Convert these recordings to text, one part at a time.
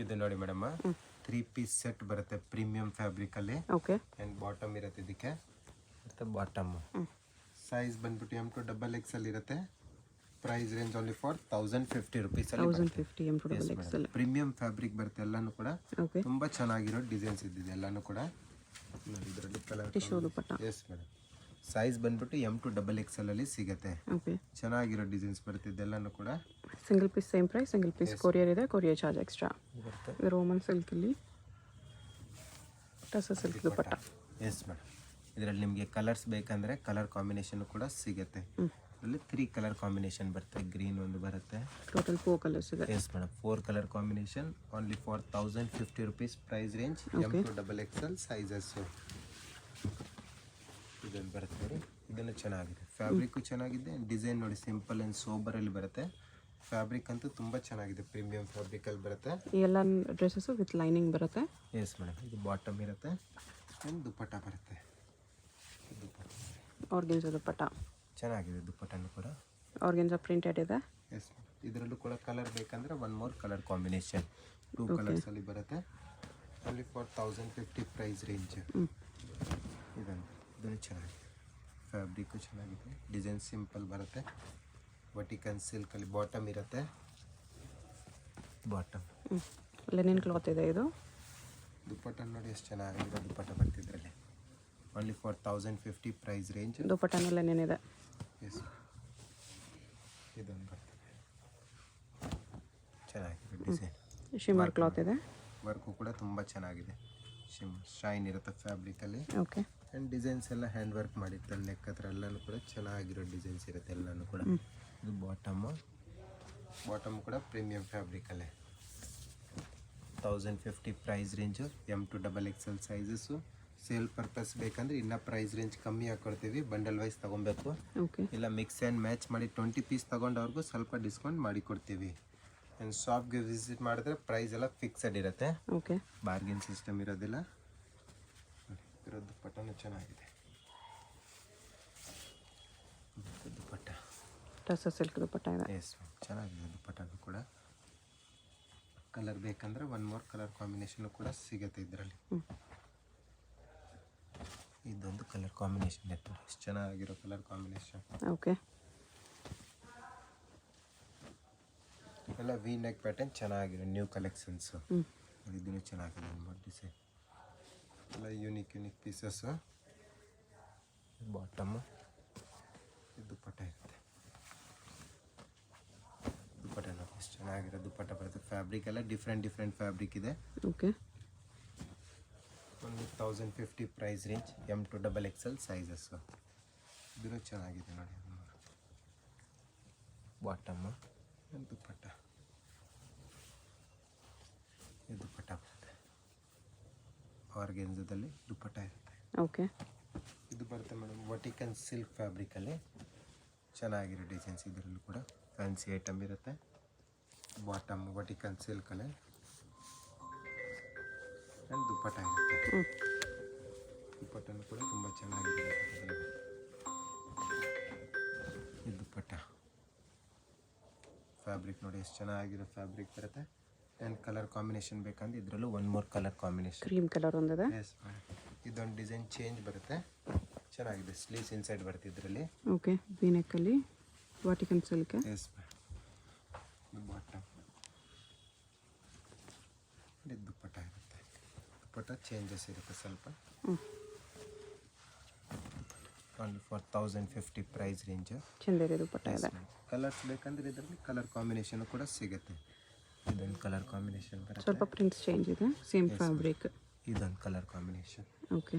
ಇದು ನೋಡಿ madam 3 piece set ಬರುತ್ತೆ ಪ್ರೀಮಿಯಂ ಫ್ಯಾಬ್ರಿಕ್ ಅಲ್ಲಿ. ಓಕೆ. ಆ್ಯಂಡ್ ಬಾಟಮ್ ಇರುತ್ತೆ ಇದಕ್ಕೆ ಮತ್ತು ಬಾಟಮ್ ಸೈಜ್ ಬಂದ್ಬಿಟ್ಟು M2XXL ಇರುತ್ತೆ. Price range only for 1050 rupees ಅಲ್ಲಿ 1050 M2XXL ಪ್ರೀಮಿಯಂ ಫ್ಯಾಬ್ರಿಕ್ ಬರುತ್ತೆ. ಎಲ್ಲಾನು ಕೂಡ ಓಕೆ. ತುಂಬಾ ಚೆನ್ನಾಗಿರೋ ಡಿಸೈನ್ಸ್ ಇದ್ದಿದೆ ಎಲ್ಲಾನು ಕೂಡ. ನೋಡಿ ಇದರಲ್ಲಿ colour tissue dupatta. Yes madam. Size ಬಂದ್ಬಿಟ್ಟು M2XXL ಅಲ್ಲಿ ಸಿಗುತ್ತೆ. ಓಕೆ. ಚೆನ್ನಾಗಿರೋ ಡಿಸೈನ್ಸ್ ಬರುತ್ತೆ ಇದೆಲ್ಲನೂ ಕೂಡ. Single piece same price, single piece courier ಇದೆ, ಕೊರಿಯರ್ ಚಾರ್ಜ್ ಎಕ್ಸ್ಟ್ರಾ ಬರುತ್ತೆ. ಇದು ರೋಮನ್ ಸಿಲ್ಕ್ ಅಲ್ಲಿ ಟಸ ಸಿಲ್ಕ್ ದುಪಟ್ಟ. Yes madam. ಇದರಲ್ಲಿ ನಿಮಗೆ ಕಲರ್ಸ್ ಬೇಕಂದ್ರೆ ಕಲರ್ ಕಾಂಬಿನೇಷನ್ ಕೂಡ ಸಿಗುತ್ತೆ. ಇದರಲ್ಲಿ 3 ಕಲರ್ ಕಾಂಬಿನೇಷನ್ ಬರುತ್ತೆ. ಗ್ರೀನ್ ಒಂದು ಬರುತ್ತೆ. ಟೋಟಲ್ 4 ಕಲರ್ಸ್ ಇದೆ. Yes madam. 4 colour combination only for 1050 rupees price range. M2XXL sizes ಇದನ್ನು ಬರುತ್ತೆ ನೋಡಿ. ಇದನ್ನು ಚೆನ್ನಾಗಿದೆ, ಫ್ಯಾಬ್ರಿಕ್ಕು ಚೆನ್ನಾಗಿದೆ. ಡಿಸೈನ್ ನೋಡಿ ಸಿಂಪಲ್ ಆ್ಯಂಡ್ ಸೋಬರಲ್ಲಿ ಬರುತ್ತೆ. ಫ್ಯಾಬ್ರಿಕ್ ಅಂತೂ ತುಂಬ ಚೆನ್ನಾಗಿದೆ, ಪ್ರೀಮಿಯಂ ಫ್ಯಾಬ್ರಿಕಲ್ಲಿ ಬರುತ್ತೆ. ಈ ಎಲ್ಲ ಡ್ರೆಸ್ಸಸ್ಸು ವಿತ್ ಲೈನಿಂಗ್ ಬರುತ್ತೆ. Yes madam. ಇದು ಬಾಟಮ್ ಇರುತ್ತೆ ಆ್ಯಂಡ್ ದುಪ್ಪಟ್ಟ ಬರುತ್ತೆ. ಆರ್ಗೆನ್ಜಾ ದುಪ್ಪಟ್ಟ ಚೆನ್ನಾಗಿದೆ, ದುಪ್ಪಟ್ಟನು ಕೂಡ ಆರ್ಗೆನ್ಜಾ ಪ್ರಿಂಟೆಡ್ ಇದೆ. Yes madam. ಇದರಲ್ಲೂ ಕೂಡ ಕಲರ್ ಬೇಕಂದರೆ 1 ಮೋರ್ ಕಲರ್ ಕಾಂಬಿನೇಷನ್ 2 ಕಲರ್ಸಲ್ಲಿ ಬರುತ್ತೆ. Only for 1050 price range. ಇದನ್ನು ಚೆನ್ನಾಗಿದೆ, ಫ್ಯಾಬ್ರಿಕ್ಕು ಚೆನ್ನಾಗಿದೆ. ಡಿಸೈನ್ ಸಿಂಪಲ್ ಬರುತ್ತೆ. ವರ್ಟಿಕಲ್ ಸಿಲ್ಕಲ್ಲಿ ಬಾಟಮ್ ಇರುತ್ತೆ. ಬಾಟಮ್ ಲೆನಿನ್ ಕ್ಲಾತ್ ಇದೆ. ಇದು ದುಪ್ಪಟ್ಟ ನೋಡಿ ಎಷ್ಟು ಚೆನ್ನಾಗಿದೆ. ದುಪ್ಪಟ್ಟ ಬರ್ತಿದ್ರಲ್ಲಿ ಓನ್ಲಿ ಫಾರ್ 1050 ಪ್ರೈಸ್ ರೇಂಜ್. ದುಪ್ಪಟ್ಟನೂ ಲೆನಿನ್ ಇದೆ. ಎಸ್. ಇದೊಂದು ಬರ್ತದೆ ಚೆನ್ನಾಗಿದೆ ಡಿಸೈನ್. ಶಿಮ್ಮರ್ ಕ್ಲಾತ್ ಇದೆ. ವರ್ಕು ಕೂಡ ತುಂಬ ಚೆನ್ನಾಗಿದೆ. ಶೈನ್ ಇರುತ್ತೆ ಫ್ಯಾಬ್ರಿಕಲ್ಲಿ. ಓಕೆ. ಆ್ಯಂಡ್ ಡಿಸೈನ್ಸ್ ಎಲ್ಲ ಹ್ಯಾಂಡ್ ವರ್ಕ್ ಮಾಡಿರ್ತಾರೆ. ನೆಕ್ ಹತ್ರ ಎಲ್ಲನೂ ಕೂಡ ಚೆನ್ನಾಗಿರೋ ಡಿಸೈನ್ಸ್ ಇರುತ್ತೆ ಎಲ್ಲನೂ ಕೂಡ. ಇದು ಬಾಟಮ್ ಕೂಡ ಪ್ರೀಮಿಯಂ ಫ್ಯಾಬ್ರಿಕಲ್ಲೇ 1050 price range. M2XXL sizes. Sale purpose ಬೇಕಂದ್ರೆ ಇನ್ನೂ ಪ್ರೈಸ್ ರೇಂಜ್ ಕಮ್ಮಿ ಹಾಕ್ಕೊಡ್ತೀವಿ. ಬಂಡಲ್ ವೈಸ್ ತೊಗೊಬೇಕು. ಓಕೆ. ಇಲ್ಲ ಮಿಕ್ಸ್ ಆ್ಯಂಡ್ ಮ್ಯಾಚ್ ಮಾಡಿ 20 ಪೀಸ್ ತೊಗೊಂಡವ್ರಿಗೂ ಸ್ವಲ್ಪ ಡಿಸ್ಕೌಂಟ್ ಮಾಡಿ ಕೊಡ್ತೀವಿ. ಆ್ಯಂಡ್ ಶಾಪ್ಗೆ ವಿಸಿಟ್ ಮಾಡಿದ್ರೆ ಪ್ರೈಸ್ ಎಲ್ಲ ಫಿಕ್ಸಡ್ ಇರುತ್ತೆ. ಓಕೆ. ಬಾರ್ಗಿನ್ ಸಿಸ್ಟಮ್ ಇರೋದಿಲ್ಲ. ಇರೋ ದುಪ್ಪಟ್ಟನೂ ಚೆನ್ನಾಗಿದೆ. ದುಪ್ಪಟ್ಟ ಟಸ ಸಿಲ್ಕ್ ದುಪ್ಪಟ್ಟ ಇದೆ. ಎಸ್ ಚೆನ್ನಾಗಿದೆ ದುಪ್ಪಟ್ಟನೂ ಕೂಡ. ಕಲರ್ ಬೇಕಂದ್ರೆ 1 ಮೋರ್ ಕಲರ್ ಕಾಂಬಿನೇಷನ್ ಕೂಡ ಸಿಗುತ್ತೆ ಇದರಲ್ಲಿ. ಇದೊಂದು ಕಲರ್ ಕಾಂಬಿನೇಷನ್ ಇತ್ತು, ಎಷ್ಟು ಚೆನ್ನಾಗಿರೋ ಕಲರ್ ಕಾಂಬಿನೇಷನ್. ಓಕೆ. ಎಲ್ಲ ವಿ ನೆಕ್ ಪ್ಯಾಟರ್ನ್ ಚೆನ್ನಾಗಿರೋ ನ್ಯೂ ಕಲೆಕ್ಷನ್ಸು. ಇದನ್ನು ಚೆನ್ನಾಗಿದೆ ಡಿಸೈನ್ ಎಲ್ಲ ಯೂನಿಕ್ ಪೀಸಸ್ಸು. ಬಾಟಮು ದುಪ್ಪಟ್ಟ ಇರುತ್ತೆ. ದುಪ್ಪಟ್ಟ ನೋಡಿ ಎಷ್ಟು ಚೆನ್ನಾಗಿರೋ ದುಪ್ಪಟ್ಟ ಬರುತ್ತೆ. ಫ್ಯಾಬ್ರಿಕ್ ಎಲ್ಲ ಡಿಫ್ರೆಂಟ್ ಫ್ಯಾಬ್ರಿಕ್ ಇದೆ. ಓಕೆ. ಒಂದು 1050 ಪ್ರೈಸ್ ರೇಂಜ್. M2XXL sizes. ಇದನ್ನು ಚೆನ್ನಾಗಿದೆ ನೋಡಿ. ಬಾಟಮು ದುಪ್ಪಟ್ಟ. ಇದು ದುಪ್ಪಟ್ಟ ಬರುತ್ತೆ. ಆರ್ಗೆನ್ಜಾದಲ್ಲಿ ದುಪ್ಪಟ್ಟ ಇರುತ್ತೆ. ಓಕೆ. ಇದು ಬರುತ್ತೆ ಮೇಡಮ್ ವರ್ಟಿಕಲ್ ಸಿಲ್ಕ್ ಫ್ಯಾಬ್ರಿಕಲ್ಲಿ ಚೆನ್ನಾಗಿರೋ ಡಿಸೈನ್ಸ್. ಇದರಲ್ಲೂ ಕೂಡ ಫ್ಯಾನ್ಸಿ ಐಟಮ್ ಇರುತ್ತೆ. ಬಾಟಮ್ ವರ್ಟಿಕಲ್ ಸಿಲ್ಕಲ್ಲೇ ಆ್ಯಂಡ್ ದುಪ್ಪಟ್ಟ ಇರುತ್ತೆ. ದುಪ್ಪಟ್ಟನೂ ಕೂಡ ತುಂಬ ಚೆನ್ನಾಗಿದೆ. ಇದು ದುಪ್ಪಟ್ಟ ಫ್ಯಾಬ್ರಿಕ್ ನೋಡಿ ಎಷ್ಟು ಚೆನ್ನಾಗಿರೋ ಫ್ಯಾಬ್ರಿಕ್ ಬರುತ್ತೆ. ಆ್ಯಂಡ್ ಕಲರ್ ಕಾಂಬಿನೇಷನ್ ಬೇಕಂದ್ರೆ ಇದರಲ್ಲೂ 1 more colour combination. Cream colour ಒಂದಿದೆ. ಎಸ್ ಇದೊಂದು ಡಿಸೈನ್ ಚೇಂಜ್ ಬರುತ್ತೆ, ಚೆನ್ನಾಗಿದೆ. ಸ್ಲೀವ್ಸ್ ಇನ್ಸೈಡ್ ಬರುತ್ತೆ ಇದರಲ್ಲಿ. ಓಕೆ. ವಿ ನೆಕ್ಕಲ್ಲಿ ವರ್ಟಿಕಲ್ ಸಿಲ್ಕ್. ಎಸ್ ಬಾಟಮ್ ಇದು ದುಪ್ಪಟ್ಟ ಇರುತ್ತೆ. ದುಪ್ಪಟ್ಟ ಚೇಂಜಸ್ ಇರುತ್ತೆ ಸ್ವಲ್ಪ. Only for 1050 price range. Chanderi dupatta ಇದೆ. ಕಲರ್ಸ್ ಬೇಕಂದ್ರೆ ಇದರಲ್ಲಿ ಕಲರ್ ಕಾಂಬಿನೇಷನ್ ಕೂಡ ಸಿಗುತ್ತೆ. ಇದೊಂದು ಕಲರ್ ಕಾಂಬಿನೇಷನ್ ಬರುತ್ತೆ. ಸ್ವಲ್ಪ ಪ್ರಿಂಟ್ಸ್ ಚೇಂಜ್ ಇದೆ. Same fabric. ಇದೊಂದು ಕಲರ್ ಕಾಂಬಿನೇಷನ್. ಓಕೆ.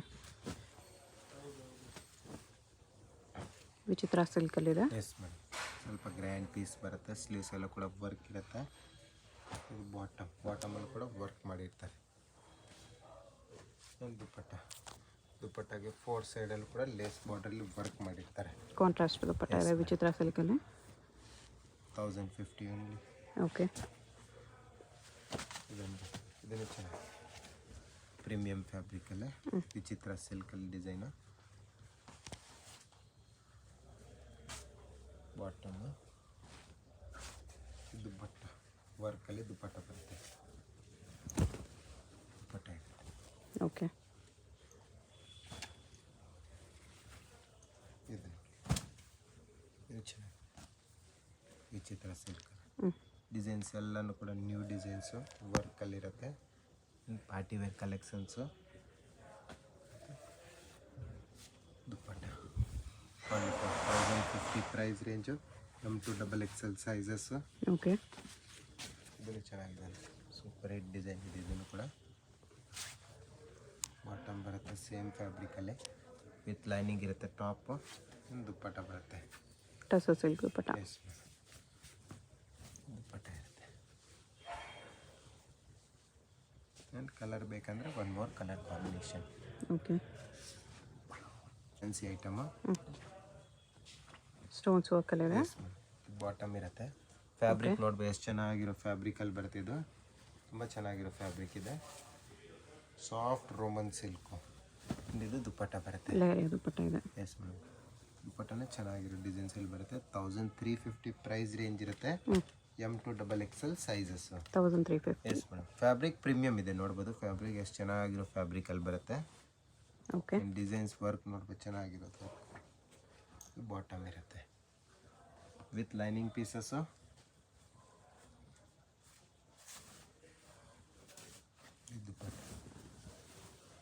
ವಿಚಿತ್ರ ಸಿಲ್ಕಲ್ಲಿದೆ. Yes madam. ಸ್ವಲ್ಪ ಗ್ರ್ಯಾಂಡ್ ಪೀಸ್ ಬರುತ್ತೆ. ಸ್ಲೀವ್ಸ್ ಎಲ್ಲ ಕೂಡ ವರ್ಕ್ ಇರುತ್ತೆ. ಇದು ಬಾಟಮಲ್ಲಿ ಕೂಡ ವರ್ಕ್ ಮಾಡಿರ್ತಾರೆ. ದುಪ್ಪಟ್ಟಾಗೆ 4 ಸೈಡಲ್ಲೂ ಕೂಡ ಲೇಸ್ ಬಾರ್ಡರಲ್ಲಿ ವರ್ಕ್ ಮಾಡಿರ್ತಾರೆ. ಕಾಂಟ್ರಾಸ್ಟ್ ದುಪ್ಪಟ್ಟ ಇದೆ ವಿಚಿತ್ರ ಸಿಲ್ಕಲ್ಲಿ. 1050 ಓನ್ಲಿ. ಓಕೆ. ಇದನ್ನು ಚೆನ್ನಾಗಿ ಪ್ರೀಮಿಯಂ ಫ್ಯಾಬ್ರಿಕಲ್ಲೇ ವಿಚಿತ್ರ ಸಿಲ್ಕಲ್ಲಿ ಡಿಸೈನು. ಬಾಟಮು ದುಪ್ಪಟ್ಟ ವರ್ಕಲ್ಲಿ ದುಪ್ಪಟ್ಟ ಬರುತ್ತೆ. ಓಕೆ. ಇದು ಇದು ಚೆನ್ನಾಗಿ ವಿಚಿತ್ರ ಸಿಲ್ಕ್ ಹ್ಞೂ. ಡಿಸೈನ್ಸ್ ಎಲ್ಲನೂ ಕೂಡ ನ್ಯೂ ಡಿಸೈನ್ಸು ವರ್ಕಲ್ಲಿರುತ್ತೆ. Party wear collections. Dupatta 1050 price range. M2XXL sizes. Okay. ಇದನ್ನು ಚೆನ್ನಾಗಿದೆ, ಸೂಪರ್ ಹಿಟ್ ಡಿಸೈನ್ ಇದೆ. ಇದನ್ನು ಕೂಡ ಬಾಟಮ್ ಬರುತ್ತೆ ಸೇಮ್ ಫ್ಯಾಬ್ರಿಕಲ್ಲೇ ವಿತ್ ಲೈನಿಂಗ್ ಇರುತ್ತೆ. ಟಾಪು ದುಪ್ಪಟ್ಟ ಬರುತ್ತೆ. ಟಸರ್ ಸಿಲ್ಕ್ ದುಪ್ಪಟ್ಟ. ಎಸ್ ದುಪ್ಪಟ್ಟ ಇರುತ್ತೆ. ಆ್ಯಂಡ್ ಕಲರ್ ಬೇಕಂದರೆ one more colour combination. Okay. Fancy item. Stones ವರ್ಕಲ್ಲಿದೆ. ಬಾಟಮ್ ಇರುತ್ತೆ. ಫ್ಯಾಬ್ರಿಕ್ ನೋಡ್ಬೋದು ಎಷ್ಟು ಚೆನ್ನಾಗಿರೋ ಫ್ಯಾಬ್ರಿಕಲ್ಲಿ ಬರುತ್ತೆ. ಇದು ತುಂಬ ಚೆನ್ನಾಗಿರೋ ಫ್ಯಾಬ್ರಿಕ್ ಇದೆ. Soft Roman silk. ಇದು ದುಪ್ಪಟ್ಟ ಬರುತ್ತೆ. ಲೇಯರ್ ದುಪ್ಪಟ್ಟ ಇದೆ. Yes madam. ದುಪ್ಪಟ್ಟನೇ ಚೆನ್ನಾಗಿರೋ ಡಿಸೈನ್ಸಲ್ಲಿ ಬರುತ್ತೆ. 1350 ಪ್ರೈಸ್ ರೇಂಜ್ ಇರುತ್ತೆ. M2XXL sizes. 1350. Yes madam. Fabric premium ಇದೆ ನೋಡ್ಬೋದು. ಫ್ಯಾಬ್ರಿಕ್ ಎಷ್ಟು ಚೆನ್ನಾಗಿರೋ ಫ್ಯಾಬ್ರಿಕಲ್ಲಿ ಬರುತ್ತೆ. ಓಕೆ. ಡಿಸೈನ್ಸ್ ವರ್ಕ್ ನೋಡ್ಬೋದು ಚೆನ್ನಾಗಿರೋದು. ಬಾಟಮ್ ಇರುತ್ತೆ ವಿತ್ ಲೈನಿಂಗ್ ಪೀಸಸ್ಸು.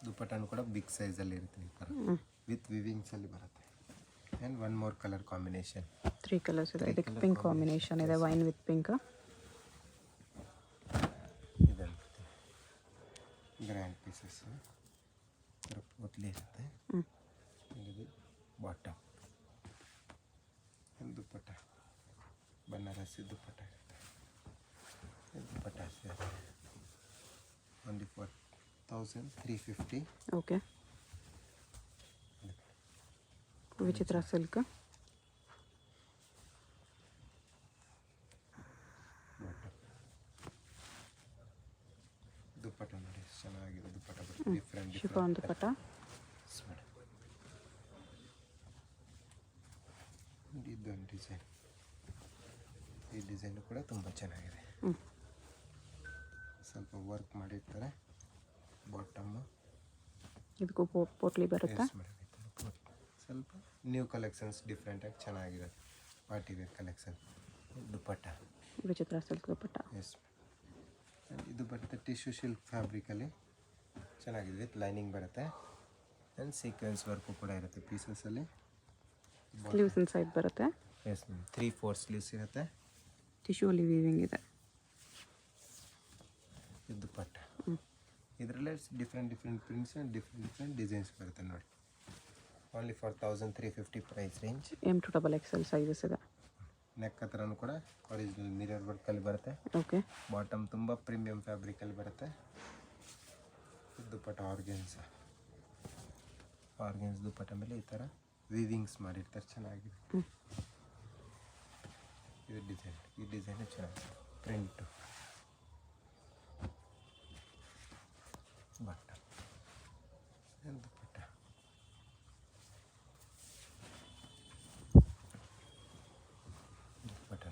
ದುಪ್ಪಟ್ಟನು ಕೂಡ ಬಿಗ್ ಸೈಜಲ್ಲಿ ಇರುತ್ತೆ ಈ ಥರ ವಿತ್ ವಿವಿಂಗ್ಸಲ್ಲಿ ಬರುತ್ತೆ. And one more colour combination. 3 colours ಇದೆ. ಇದಕ್ಕೆ ಪಿಂಕ್ ಕಾಂಬಿನೇಷನ್ ಇದೆ, ವೈನ್ ವಿತ್ ಪಿಂಕ್. ಇದನ್ನು ಗ್ರ್ಯಾಂಡ್ ಪೀಸಸ್ಸು ಪೋತ್ಲಿ ಇರುತ್ತೆ. ಇದು ಬಾಟಮ್. ದುಪ್ಪಟ್ಟ ಬನಾರಸಿ ದುಪ್ಪಟ್ಟ ಇರುತ್ತೆ. ದುಪ್ಪಟ್ಟ ಓನ್ಲಿ 4350. ಓಕೆ. ವಿಚಿತ್ರ ಸಿಲ್ಕ್. ದುಪ್ಪಟ್ಟ ನೋಡಿ ಎಷ್ಟು ಚೆನ್ನಾಗಿದೆ. ದುಪ್ಪಟ್ಟ ಬರುತ್ತೆ ಡಿಫ್ರೆಂಟ್ ಶಿಫಾನ್ ದುಪ್ಪಟ್ಟ. ಇದೊಂದು ಡಿಸೈನ್. ಈ ಡಿಸೈನು ಕೂಡ ತುಂಬ ಚೆನ್ನಾಗಿದೆ. ಸ್ವಲ್ಪ ವರ್ಕ್ ಮಾಡಿರ್ತಾರೆ. ಬಾಟಮ್ಮು ಇದಕ್ಕೂ ಪೋಟ್ಲಿ ಬರುತ್ತೆ. ಸ್ವಲ್ಪ ನ್ಯೂ ಕಲೆಕ್ಷನ್ಸ್ ಡಿಫ್ರೆಂಟಾಗಿ ಚೆನ್ನಾಗಿರುತ್ತೆ. Party wear collection. ದುಪ್ಪಟ್ಟ ವಿಚಿತ್ರ ಸಿಲ್ಕ್ ದುಪ್ಪಟ್ಟ. ಎಸ್. ಇದು ಬರುತ್ತೆ ಟಿಶ್ಯೂ ಸಿಲ್ಕ್ ಫ್ಯಾಬ್ರಿಕಲ್ಲಿ ಚೆನ್ನಾಗಿದೆ ವಿತ್ ಲೈನಿಂಗ್ ಬರುತ್ತೆ. ಆ್ಯಂಡ್ ಸೀಕ್ವೆನ್ಸ್ ವರ್ಕು ಕೂಡ ಇರುತ್ತೆ ಪೀಸಸಲ್ಲಿ. ಸ್ಲೀವ್ಸ್ ಇನ್ಸೈಡ್ ಬರುತ್ತೆ. Yes ma'am. 3/4 ಸ್ಲೀವ್ಸ್ ಇರುತ್ತೆ. ಟಿಶ್ಯೂ ಅಲ್ಲಿ ವೀವಿಂಗ್ ಇದೆ. ಇದು ದುಪ್ಪಟ್ಟ. ಇದರಲ್ಲೇ different prints and different designs ಬರುತ್ತೆ ನೋಡಿ. Only for 1350 price range. M2XXL sizes ಇದೆ. ನೆಕ್ ಹತ್ರನೂ ಕೂಡ ಒರಿಜಿನಲ್ ಮಿರರ್ ವರ್ಕಲ್ಲಿ ಬರುತ್ತೆ. ಓಕೆ. ಬಾಟಮ್ ತುಂಬ ಪ್ರೀಮಿಯಂ ಫ್ಯಾಬ್ರಿಕಲ್ಲಿ ಬರುತ್ತೆ. ದುಪ್ಪಟ್ಟ ಆರ್ಗೆನ್ಸ್ ದುಪ್ಪಟ್ಟ ಮೇಲೆ ಈ ಥರ ವೀವಿಂಗ್ಸ್ ಮಾಡಿರ್ತಾರೆ ಚೆನ್ನಾಗಿದೆ. ಇದು ಡಿಸೈನ್. ಈ ಡಿಸೈನು ಚೆನ್ನಾಗಿದೆ. ಪ್ರಿಂಟು ಬಾಟಮ್ ದುಪ್ಪಟ್ಟ. ದುಪ್ಪಟ್ಟ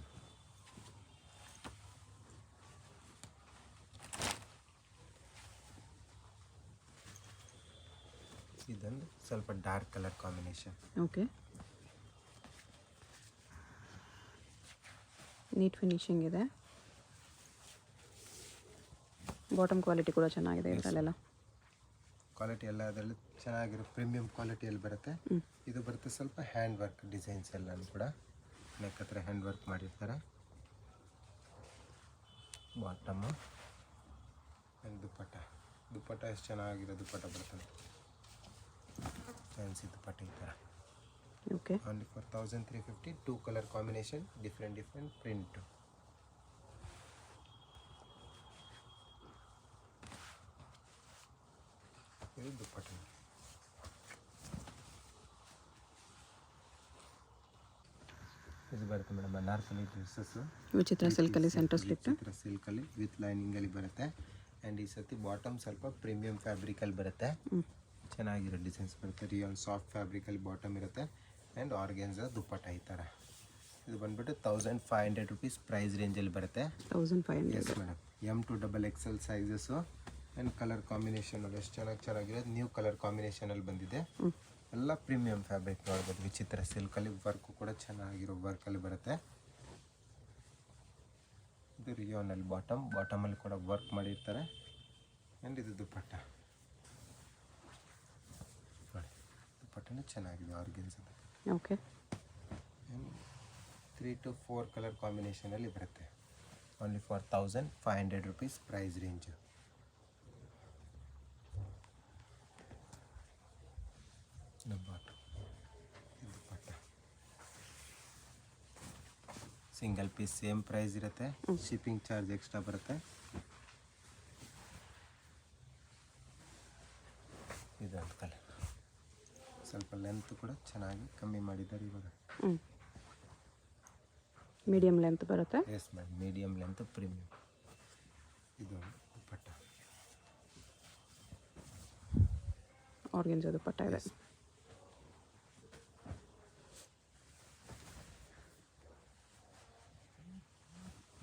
ಇದೊಂದು ಸ್ವಲ್ಪ dark colour combination. Okay. Neat finishing ಇದೆ. ಬಾಟಮ್ ಕ್ವಾಲಿಟಿ ಕೂಡ ಚೆನ್ನಾಗಿದೆ ಇದರಲ್ಲೆಲ್ಲ. ಕ್ವಾಲಿಟಿ ಎಲ್ಲ ಅದರಲ್ಲಿ ಚೆನ್ನಾಗಿರೋ ಪ್ರೀಮಿಯಂ ಕ್ವಾಲಿಟಿಯಲ್ಲಿ ಬರುತ್ತೆ. ಇದು ಬರುತ್ತೆ ಸ್ವಲ್ಪ ಹ್ಯಾಂಡ್ ವರ್ಕ್ ಡಿಸೈನ್ಸ್ ಎಲ್ಲನೂ ಕೂಡ ನೆಕ್ ಹತ್ರ ಹ್ಯಾಂಡ್ ವರ್ಕ್ ಮಾಡಿರ್ತಾರೆ. ಬಾಟಮ್ಮು ಆ್ಯಂಡ್ ದುಪ್ಪಟ್ಟ ಎಷ್ಟು ಚೆನ್ನಾಗಿರೋ ದುಪ್ಪಟ್ಟ ಬರ್ತದೆ. ಫ್ಯಾನ್ಸಿ ದುಪ್ಪಟ್ಟ ಈ ಥರ. Okay. Only for 1350. 2 colour combination different print. ಇದು ದುಪ್ಪಟ್ಟ. ಇದು ಬರುತ್ತೆ ಮೇಡಮ್ ಬನಾರಸಿ ಡ್ರೆಸ್ಸಸ್ಸು. ವಿಚಿತ್ರ ಸಿಲ್ಕಲ್ಲಿ ಸೆಂಟರ್ ಸ್ಲಿಟ್. ವಿಚಿತ್ರ ಸಿಲ್ಕಲ್ಲಿ ವಿತ್ ಲೈನಿಂಗಲ್ಲಿ ಬರುತ್ತೆ. ಆ್ಯಂಡ್ ಈ ಸತಿ ಬಾಟಮ್ ಸ್ವಲ್ಪ ಪ್ರೀಮಿಯಂ ಫ್ಯಾಬ್ರಿಕಲ್ಲಿ ಬರುತ್ತೆ. ಚೆನ್ನಾಗಿರೋ ಡಿಸೈನ್ಸ್ ಬರುತ್ತೆ. ರಿಯಾನ್ ಸಾಫ್ಟ್ ಫ್ಯಾಬ್ರಿಕಲ್ಲಿ ಬಾಟಮ್ ಇರುತ್ತೆ. ಆ್ಯಂಡ್ ಆರ್ಗೆನ್ಸಾ ದುಪ್ಪಟ್ಟ ಈ ಥರ. ಇದು ಬಂದುಬಿಟ್ಟು 1500 ರುಪೀಸ್ ಪ್ರೈಸ್ ರೇಂಜಲ್ಲಿ ಬರುತ್ತೆ. 1500. Yes madam. M2XXL sizes. And colour combination ನೋಡಿ ಎಷ್ಟು ಚೆನ್ನಾಗಿರೋದು ನ್ಯೂ ಕಲರ್ ಕಾಂಬಿನೇಷನಲ್ಲಿ ಬಂದಿದೆ. ಎಲ್ಲ ಪ್ರೀಮಿಯಂ ಫ್ಯಾಬ್ರಿಕ್ ನೋಡ್ಬೋದು. ವಿಚಿತ್ರ ಸಿಲ್ಕಲ್ಲಿ ವರ್ಕು ಕೂಡ ಚೆನ್ನಾಗಿರೋ ವರ್ಕಲ್ಲಿ ಬರುತ್ತೆ. ಇದು ರಿಯೋನಲ್ಲಿ ಬಾಟಮಲ್ಲಿ ಕೂಡ ವರ್ಕ್ ಮಾಡಿರ್ತಾರೆ. ಆ್ಯಂಡ್ ಇದು ದುಪ್ಪಟ್ಟ ನೋಡಿ, ದುಪ್ಪಟ್ಟನೂ ಚೆನ್ನಾಗಿದೆ ಆರ್ಗೆನ್ಸದ. ಓಕೆ. 3 to 4 ಕಲರ್ ಕಾಂಬಿನೇಷನಲ್ಲಿ ಬರುತ್ತೆ. Only for 1500 rupees price range. Dupatta single piece same price ಇರುತ್ತೆ. ಶಿಪ್ಪಿಂಗ್ ಚಾರ್ಜ್ ಎಕ್ಸ್ಟ್ರಾ ಬರುತ್ತೆ. ಇದೊಂದು ಕಲರ್ ಸ್ವಲ್ಪ ಲೆಂತ್ ಕೂಡ ಚೆನ್ನಾಗಿ ಕಮ್ಮಿ ಮಾಡಿದ್ದಾರೆ ಇವಾಗ. ಮೀಡಿಯಂ ಲೆಂತ್ ಬರುತ್ತೆ. Yes madam, medium length premium. ಇದು ದುಪ್ಪಟ್ಟ ಆರ್ಗೆನ್ಜಾ ದುಪ್ಪಟ್ಟ ಇದೆ.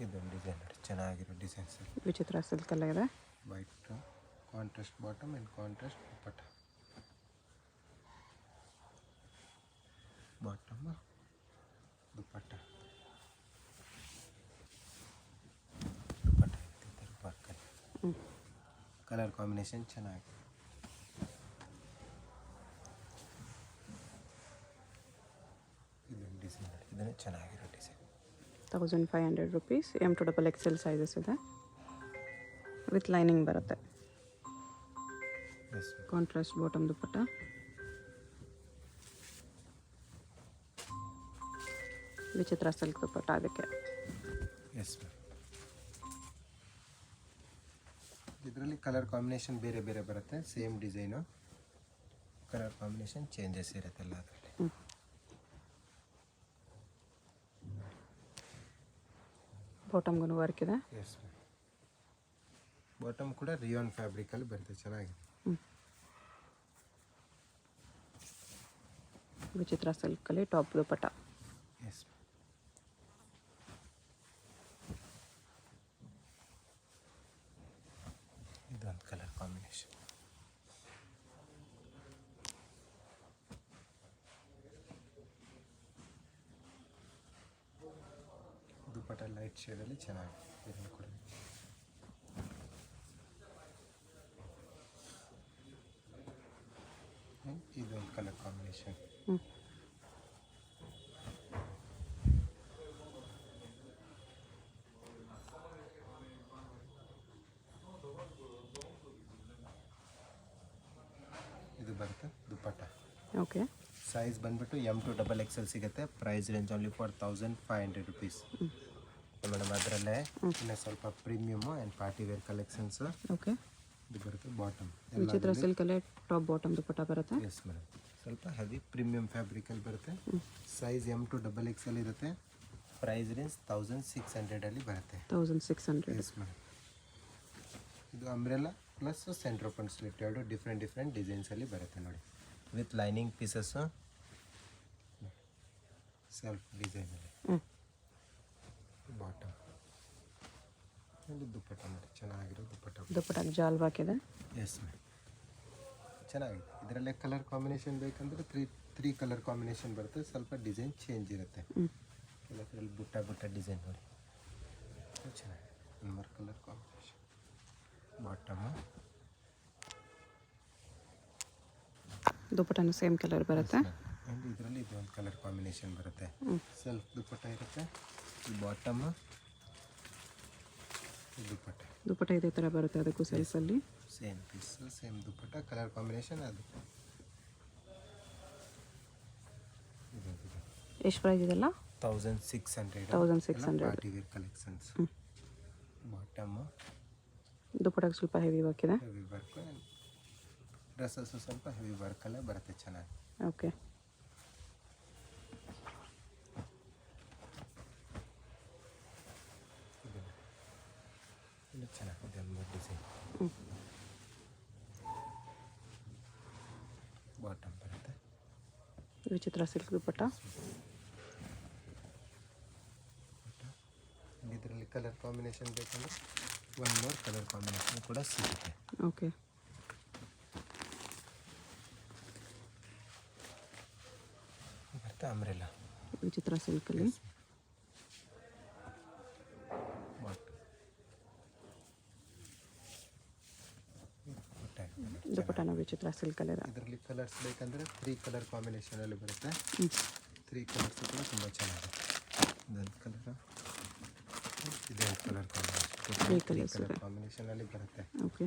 ಇದೊಂದು ಡಿಸೈನ್ ನೋಡಿ, ಚೆನ್ನಾಗಿರೋ ಡಿಸೈನ್ಸ್. ವಿಚಿತ್ರ ಸಿಲ್ಕ್ ಎಲ್ಲ ಇದೆ. White contrast bottom and contrast dupatta. Bottom dupatta ವರ್ಕಲ್ಲಿ ಕಲರ್ ಕಾಂಬಿನೇಷನ್ ಚೆನ್ನಾಗಿದೆ. ಇದೊಂದು ಡಿಸೈನ್ ನೋಡಿ, ಇದನ್ನು ಚೆನ್ನಾಗಿರೋ design. 1500 rupees. M to XXL sizes ಇದೆ. ವಿತ್ ಲೈನಿಂಗ್ ಬರುತ್ತೆ. Yes contrast bottom dupatta. Vichitra silk dupatta ಅದಕ್ಕೆ. Yes ma'am. ಇದರಲ್ಲಿ ಕಲರ್ ಕಾಂಬಿನೇಷನ್ ಬೇರೆ ಬೇರೆ ಬರುತ್ತೆ. Same design, colour combination changes ಇರುತ್ತೆಲ್ಲ ಅದರಲ್ಲಿ. ಬಾಟಮ್ಗೂ ವರ್ಕ್ ಇದೆ. Yes ma'am. ಬಾಟಮ್ ಕೂಡ ರಿಯಾನ್ ಫ್ಯಾಬ್ರಿಕಲ್ಲಿ ಬರುತ್ತೆ, ಚೆನ್ನಾಗಿದೆ. ವಿಚಿತ್ರ ಸಿಲ್ಕಲ್ಲಿ ಟಾಪ್ ದುಪ್ಪಟ್ಟ. ಎಸ್ ಇದೊಂದು ಕಲರ್ ಕಾಂಬಿನೇಷನ್. ದುಪ್ಪಟ್ಟ ಲೈಟ್ ಶೇಡಲ್ಲಿ ಚೆನ್ನಾಗಿದೆ. ಇದನ್ನು ಕೂಡ ಇದೊಂದು ಕಲರ್ ಕಾಂಬಿನೇಷನ್. ಇದು ಬರುತ್ತೆ ದುಪ್ಪಟ್ಟ. ಓಕೆ. ಸೈಜ್ ಬಂದ್ಬಿಟ್ಟು M to XXL ಸಿಗುತ್ತೆ. Price range only for 1500 rupees. Madam ಅದರಲ್ಲೇ ಇನ್ನು ಸ್ವಲ್ಪ premium and party wear collections. Okay. ಇದು ಬರುತ್ತೆ ಬಾಟಮ್. ವಿಚಿತ್ರ ಸಿಲ್ಕಲ್ಲೇ ಟಾಪ್ ಬಾಟಮ್ ದುಪ್ಪಟ್ಟ ಬರುತ್ತೆ. ಎಸ್ ಮೇಡಮ್, ಸ್ವಲ್ಪ ಹೆವಿ ಪ್ರೀಮಿಯಂ ಫ್ಯಾಬ್ರಿಕಲ್ಲಿ ಬರುತ್ತೆ. ಸೈಜ್ M to XXL ಇರುತ್ತೆ. ಪ್ರೈಸ್ ರೇಂಜ್ 1600 ಬರುತ್ತೆ. 1600. Yes madam. ಇದು umbrella plus centre open slit ಎರಡು ಡಿಫ್ರೆಂಟ್ ಡಿಸೈನ್ಸಲ್ಲಿ ಬರುತ್ತೆ ನೋಡಿ. ವಿತ್ ಲೈನಿಂಗ್ ಪೀಸಸ್ಸು ಸೆಲ್ಫ್ ಡಿಸೈನಲ್ಲಿ. ಬಾಟಮ್ ದುಪ್ಪಟ್ಟ ನೋಡಿ, ಚೆನ್ನಾಗಿರೋ ದುಪ್ಪಟ್ಟ ಜಾಲ್ ಹಾಕಿದೆ. ಎಸ್ ಮ್ಯಾಮ್, ಚೆನ್ನಾಗಿದೆ. ಇದರಲ್ಲೇ ಕಲರ್ ಕಾಂಬಿನೇಷನ್ ಬೇಕಂದ್ರೆ ತ್ರೀ ಕಲರ್ ಕಾಂಬಿನೇಷನ್ ಬರುತ್ತೆ. ಸ್ವಲ್ಪ ಡಿಸೈನ್ ಚೇಂಜ್ ಇರುತ್ತೆ. ಕೆಲವರಲ್ಲಿ ಬುಟ್ಟ ಡಿಸೈನ್ ನೋಡಿ, ಚೆನ್ನಾಗಿದೆ. 1 ಕಲರ್ ಕಾಂಬಿನೇಷನ್. ಬಾಟಮ್ ದುಪ್ಪಟ್ಟನು ಸೇಮ್ ಕಲರ್ ಬರುತ್ತೆ. ಆ್ಯಂಡ್ ಇದರಲ್ಲಿ ಇದೊಂದು ಕಲರ್ ಕಾಂಬಿನೇಷನ್ ಬರುತ್ತೆ. ಸೆಲ್ಫ್ ದುಪ್ಪಟ್ಟ ಇರುತ್ತೆ. ಈ ಬಾಟಮ್ ದುಪ್ಪಟ್ಟ ಇದೇ ಥರ ಬರುತ್ತೆ. ಅದಕ್ಕೂ ಸೈಜಲ್ಲಿ same piece same dupatta, colour combination ಅದು. ಎಷ್ಟು ಪ್ರೈಸ್ ಇದೆಲ್ಲ? 1600 ಪಾರ್ಟಿ ವೇರ್ ಕಲೆಕ್ಷನ್ಸ್. ಬಾಟಮ್ ದುಪ್ಪಟ್ಟಕ್ಕೆ ಸ್ವಲ್ಪ ಹೆವಿ ವರ್ಕ್ ಇದೆ. ಹೆವಿ ವರ್ಕ್, ಡ್ರೆಸ್ಸಸ್ಸು ಸ್ವಲ್ಪ ಹೆವಿ ವರ್ಕಲ್ಲೇ ಬರುತ್ತೆ, ಚೆನ್ನಾಗಿ. ಓಕೆ. ಇದು ಚೆನ್ನಾಗಿದೆ ಒಂದು ಡಿಸೈನ್. ಬಾಟಮ್ ಬರುತ್ತೆ. ವಿಚಿತ್ರ ಸಿಲ್ಕ್ ದುಪ್ಪಟ್ಟ. ಇದರಲ್ಲಿ ಕಲರ್ ಕಾಂಬಿನೇಷನ್ ಬೇಕಂದ್ರೆ 1 more ಕಲರ್ ಕಾಂಬಿನೇಷನ್ ಕೂಡ ಸಿಗುತ್ತೆ. ಓಕೆ. ಬರುತ್ತೆ ಅಂಬ್ರೆಲಾ ವಿಚಿತ್ರ ಸಿಲ್ಕಲ್ಲಿ. ದುಪ್ಪಟ್ಟನ ವಿಚಿತ್ರ ಸಿಲ್ಕಲ್ಲಿ ಇದೆ. ಇದರಲ್ಲಿ ಕಲರ್ಸ್ ಬೇಕಂದರೆ 3 ಕಲರ್ ಕಾಂಬಿನೇಷನಲ್ಲಿ ಬರುತ್ತೆ. 3 ಕಲರ್ಸ್ ಕೂಡ ತುಂಬ ಚೆನ್ನಾಗಿದೆ. ಇದೊಂದು ಕಲರ್, ಇದೊಂದು ಕಲರ್ ಕಾಂಬಿನೇಷನ್, 3 ಕಲರ್ ಕಾಂಬಿನೇಷನಲ್ಲಿ ಬರುತ್ತೆ. ಓಕೆ.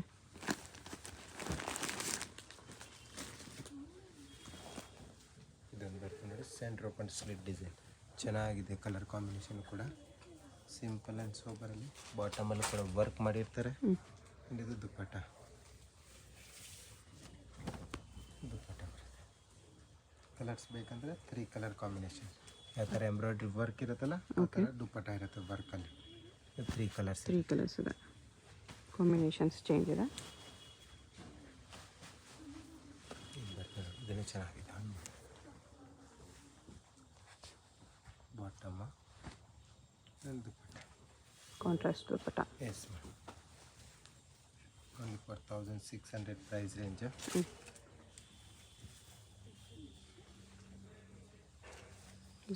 ಇದೊಂದು ಬರುತ್ತೆ ನೋಡಿ, ಸೆಂಟ್ರ್ ಓಪನ್ ಸ್ಲಿಟ್ ಡಿಸೈನ್ ಚೆನ್ನಾಗಿದೆ. ಕಲರ್ ಕಾಂಬಿನೇಷನ್ ಕೂಡ ಸಿಂಪಲ್ ಆ್ಯಂಡ್ ಸೋಬರಲ್ಲಿ, ಬಾಟಮಲ್ಲೂ ಕೂಡ ವರ್ಕ್ ಮಾಡಿರ್ತಾರೆ. ಇದು ದುಪ್ಪಟ್ಟ ಬರುತ್ತೆ. ಕಲರ್ಸ್ ಬೇಕಂದರೆ 3 ಕಲರ್ ಕಾಂಬಿನೇಷನ್. ಯಾವ ಥರ ಎಂಬ್ರಾಯ್ಡ್ರಿ ವರ್ಕ್ ಇರುತ್ತಲ್ಲ ಆ ಥರ ದುಪ್ಪಟ್ಟ ಇರುತ್ತೆ ವರ್ಕಲ್ಲಿ. 3 ಕಲರ್ಸ್ ಇದೆ. ಕಾಂಬಿನೇಷನ್ಸ್ ಚೇಂಜ್ ಇದೆ. ಇದನ್ನು ಚೆನ್ನಾಗಿದೆ. ಬಾಟಮ್ಮ dupatta, contrast dupatta. Yes ma'am. Only for 1600 price range.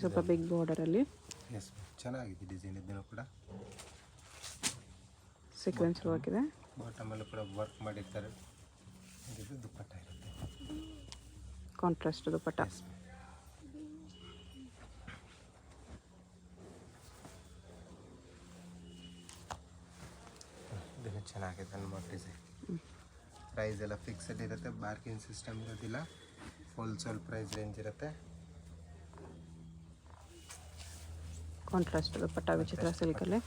ಸ್ವಲ್ಪ ಬಿಗ್ ಬಾರ್ಡರಲ್ಲಿ. ಎಸ್ ಮ್ಯಾಮ್, ಚೆನ್ನಾಗಿದೆ ಡಿಸೈನ್. ಇದನ್ನು ಕೂಡ ಸೀಕ್ವೆನ್ಸ್ ವರ್ಕ್ ಇದೆ. ಬಾಟಮಲ್ಲೂ ಕೂಡ ವರ್ಕ್ ಮಾಡಿರ್ತಾರೆ. ಇದು ದುಪ್ಪಟ್ಟ ಇರುತ್ತೆ, ಕಾಂಟ್ರಾಸ್ಟ್ ದುಪ್ಪಟ್ಟ. Yes ma'am. ಇದನ್ನು ಚೆನ್ನಾಗಿದೆ ನಮ್ಮ ಡಿಸೈನ್. ಪ್ರೈಸ್ ಎಲ್ಲ ಫಿಕ್ಸಡ್ ಇರುತ್ತೆ, ಬಾರ್ಗಿನ್ ಸಿಸ್ಟಮ್ ಇರೋದಿಲ್ಲ. ಹೋಲ್ಸೇಲ್ ಪ್ರೈಸ್ ರೇಂಜ್ ಇರುತ್ತೆ. ಕಾಂಟ್ರಾಸ್ಟ್ ದುಪ್ಪಟ್ಟ ವಿಚಿತ್ರ ಸಿಲ್ಕಲ್ಲಿ.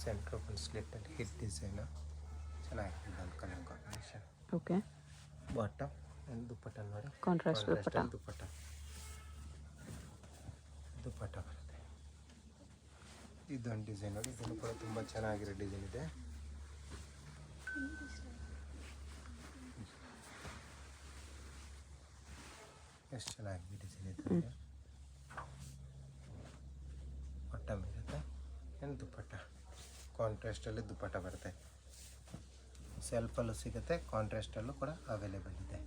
ಸೆಂಟ್ರ್ ಓಪನ್ ಸ್ಲಿಟ್ಟಲ್ಲಿ ಹಿಟ್ ಡಿಸೈನು ಚೆನ್ನಾಗಿದೆ. ಒಂದು colour combination. Okay. Bottom and dupatta ನೋಡಿ, ಕಾಂಟ್ರಾಸ್ಟ್ ದುಪ್ಪಟ್ಟ. ದುಪ್ಪಟ್ಟ ಬರುತ್ತೆ. ಇದೊಂದು ಡಿಸೈನ್ ನೋಡಿ, ಇದನ್ನು ಕೂಡ ತುಂಬ ಚೆನ್ನಾಗಿರೋ ಡಿಸೈನ್ ಇದೆ. ಎಷ್ಟು ಚೆನ್ನಾಗಿದೆ ಡಿಸೈನ್ ಇದೆ. ಬಾಟಮ್ ಇರುತ್ತೆ ಆ್ಯಂಡ್ ದುಪ್ಪಟ್ಟ ಕಾಂಟ್ರಾಸ್ಟಲ್ಲಿ ದುಪ್ಪಟ್ಟ ಬರುತ್ತೆ. ಸೆಲ್ಫಲ್ಲೂ ಸಿಗುತ್ತೆ, ಕಾಂಟ್ರಾಸ್ಟಲ್ಲೂ ಕೂಡ ಅವೈಲೇಬಲ್ ಇದೆ.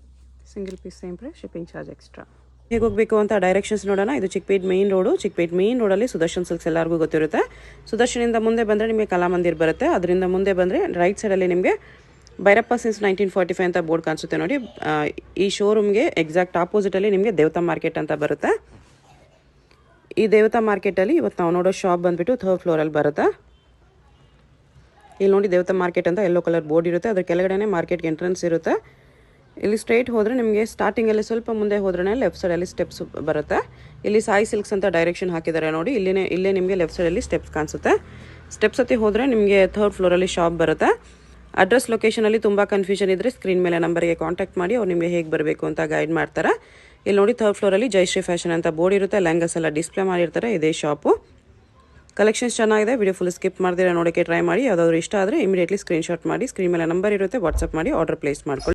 Single piece same price, shipping charge extra. ಹೇಗೆ ಹೋಗಬೇಕು ಅಂತ ಡೈರೆಕ್ಷನ್ಸ್ ನೋಡೋಣ. ಇದು Chickpet main road. Chickpet main ರೋಡಲ್ಲಿ ಸುದರ್ಶನ್ ಸಿಲ್ಕ್ಸ್ ಎಲ್ಲರಿಗೂ ಗೊತ್ತಿರುತ್ತೆ. ಸುದರ್ಶನಿಂದ ಮುಂದೆ ಬಂದರೆ ನಿಮಗೆ ಕಲಾಮಂದಿರ್ ಬರುತ್ತೆ. ಅದರಿಂದ ಮುಂದೆ ಬಂದರೆ ರೈಟ್ ಸೈಡಲ್ಲಿ ನಿಮಗೆ ಭೈರಪ್ಪ ಸಿನ್ಸ್ 1945 ಅಂತ ಬೋರ್ಡ್ ಕಾಣಿಸುತ್ತೆ ನೋಡಿ. ಈ ಶೋರೂಮ್ಗೆ ಎಕ್ಸಾಕ್ಟ್ ಆಪೋಸಿಟಲ್ಲಿ ನಿಮಗೆ ದೇವತಾ ಮಾರ್ಕೆಟ್ ಅಂತ ಬರುತ್ತೆ. ಈ ದೇವತಾ ಮಾರ್ಕೆಟಲ್ಲಿ ಇವತ್ತು ನಾವು ನೋಡೋ ಶಾಪ್ ಬಂದುಬಿಟ್ಟು 3rd ಫ್ಲೋರಲ್ಲಿ ಬರುತ್ತೆ. ಇಲ್ಲಿ ನೋಡಿ ದೇವತಾ ಮಾರ್ಕೆಟ್ ಅಂತ ಯೆಲ್ಲೋ ಕಲರ್ ಬೋರ್ಡ್ ಇರುತ್ತೆ. ಅದ್ರ ಕೆಳಗಡೆ ಮಾರ್ಕೆಟ್ಗೆ ಎಂಟ್ರೆನ್ಸ್ ಇರುತ್ತೆ. ಇಲ್ಲಿ ಸ್ಟ್ರೈಟ್ ಹೋದರೆ ನಿಮಗೆ ಸ್ಟಾರ್ಟಿಂಗಲ್ಲಿ ಸ್ವಲ್ಪ ಮುಂದೆ ಹೋದ್ರೆ ಲೆಫ್ಟ್ ಸೈಡಲ್ಲಿ ಸ್ಟೆಪ್ಸ್ ಬರುತ್ತೆ. ಇಲ್ಲಿ ಸಾಯಿ ಸಿಲ್ಕ್ಸ್ ಅಂತ ಡೈರೆಕ್ಷನ್ ಹಾಕಿದ್ದಾರೆ ನೋಡಿ. ಇಲ್ಲೇ ನಿಮಗೆ ಲೆಫ್ಟ್ ಸೈಡಲ್ಲಿ ಸ್ಟೆಪ್ಸ್ ಕಾಣಿಸುತ್ತೆ. ಸ್ಟೆಪ್ಸ್ ಹತ್ತಿ ಹೋದರೆ ನಿಮಗೆ 3rd ಫ್ಲೋರಲ್ಲಿ ಶಾಪ್ ಬರುತ್ತೆ. ಅಡ್ರೆಸ್ ಲೊಕೇಶನಲ್ಲಿ ತುಂಬ ಕನ್ಫ್ಯೂಷನ್ ಇದ್ದರೆ ಸ್ಕ್ರೀನ್ ಮೇಲೆ ನಂಬರ್ಗೆ ಕಾಂಟ್ಯಾಕ್ಟ್ ಮಾಡಿ ಅವ್ರು ನಿಮಗೆ ಹೇಗೆ ಬರಬೇಕು ಅಂತ ಗೈಡ್ ಮಾಡ್ತಾರೆ. ಇಲ್ಲಿ ನೋಡಿ 3rd ಫ್ಲೋರಲ್ಲಿ ಜಯಶ್ರೀ ಫ್ಯಾಷನ್ ಅಂತ ಬೋರ್ಡ್ ಇರುತ್ತೆ. ಲೆಹಂಗಾಸ್ ಎಲ್ಲ ಡಿಸ್ಪ್ಲೇ ಮಾಡಿರ್ತಾರೆ. ಇದೇ ಶಾಪು. ಕಲೆಕ್ಷನ್ಸ್ ಚೆನ್ನಾಗಿದೆ. ವಿಡಿಯೋ ಫುಲ್ ಸ್ಕಿಪ್ ಮಾಡ್ದಿರ ನೋಡೋಕ್ಕೆ ಟ್ರೈ ಮಾಡಿ. ಯಾವುದಾದ್ರು ಇಷ್ಟ ಆದರೆ ಇಮಿಡಿಯೇಟ್ಲಿ ಸ್ಕ್ರೀನ್ಶಾಟ್ ಮಾಡಿ ಸ್ಕ್ರೀನ್ ಮೇಲೆ ನಂಬರ್ ಇರುತ್ತೆ, ವಾಟ್ಸಪ್ ಮಾಡಿ ಆರ್ಡರ್ ಪ್ಲೇಸ್ ಮಾಡ್ಕೊಳ್ಳಿ.